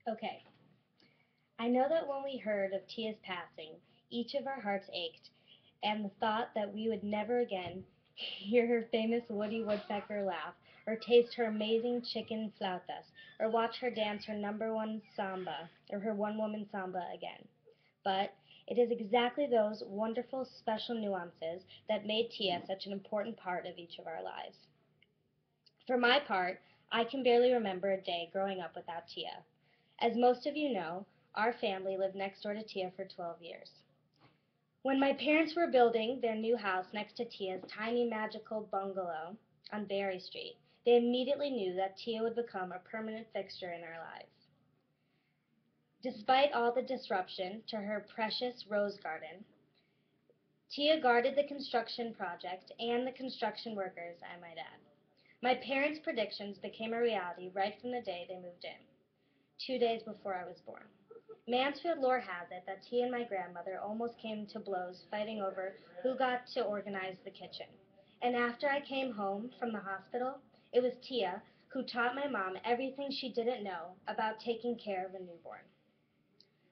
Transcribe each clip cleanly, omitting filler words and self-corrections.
Okay, I know that when we heard of Tia's passing, each of our hearts ached, and the thought that we would never again hear her famous Woody Woodpecker laugh, or taste her amazing chicken flautas, or watch her dance her number one samba, or her one-woman samba again. But it is exactly those wonderful special nuances that made Tia such an important part of each of our lives. For my part, I can barely remember a day growing up without Tia. As most of you know, our family lived next door to Tia for 12 years. When my parents were building their new house next to Tia's tiny magical bungalow on Berry Street, they immediately knew that Tia would become a permanent fixture in our lives. Despite all the disruption to her precious rose garden, Tia guarded the construction project and the construction workers, I might add. My parents' predictions became a reality right from the day they moved in, 2 days before I was born. Mansfield lore has it that Tia and my grandmother almost came to blows fighting over who got to organize the kitchen. And after I came home from the hospital, it was Tia who taught my mom everything she didn't know about taking care of a newborn.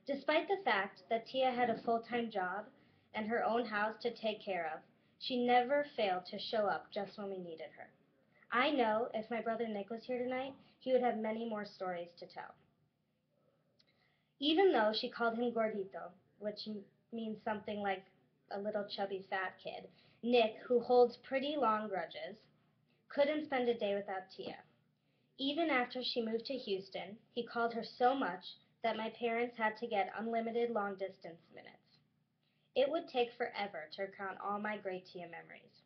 Despite the fact that Tia had a full-time job and her own house to take care of, she never failed to show up just when we needed her. I know if my brother Nick was here tonight, he would have many more stories to tell. Even though she called him Gordito, which means something like a little chubby fat kid, Nick, who holds pretty long grudges, couldn't spend a day without Tia. Even after she moved to Houston, he called her so much that my parents had to get unlimited long distance minutes. It would take forever to recount all my great Tia memories.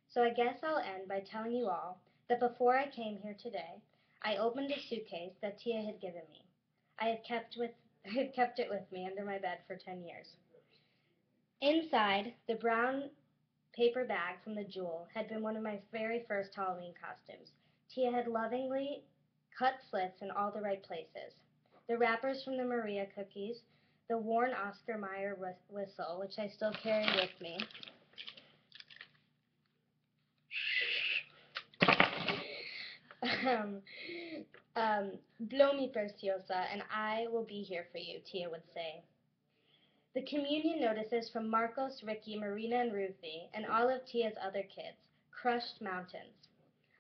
So I guess I'll end by telling you all that before I came here today, I opened a suitcase that Tia had given me. I had kept with I had kept it with me under my bed for 10 years. Inside, the brown paper bag from the Jewel had been one of my very first Halloween costumes. Tia had lovingly cut slits in all the right places. The wrappers from the Maria cookies, the worn Oscar Mayer whistle, which I still carry with me, um, blow me preciosa, and I will be here for you, Tia would say. The communion notices from Marcos, Ricky, Marina, and Ruthie, and all of Tia's other kids, crushed mountains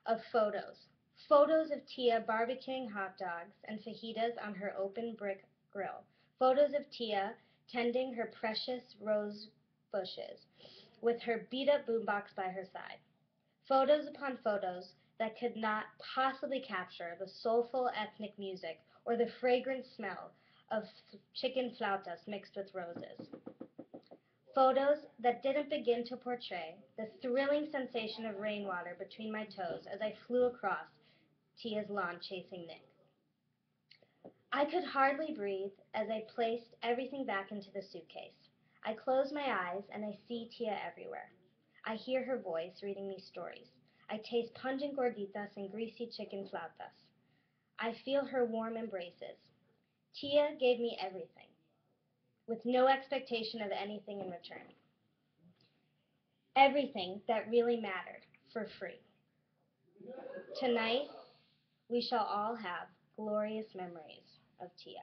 of photos. Photos of Tia barbecuing hot dogs and fajitas on her open brick grill. Photos of Tia tending her precious rose bushes with her beat-up boombox by her side. Photos upon photos that could not possibly capture the soulful ethnic music or the fragrant smell of chicken flautas mixed with roses. Photos that didn't begin to portray the thrilling sensation of rainwater between my toes as I flew across Tia's lawn chasing Nick. I could hardly breathe as I placed everything back into the suitcase. I close my eyes and I see Tia everywhere. I hear her voice reading me stories. I taste pungent gorditas and greasy chicken flautas. I feel her warm embraces. Tia gave me everything, with no expectation of anything in return. Everything that really mattered, for free. Tonight, we shall all have glorious memories of Tia.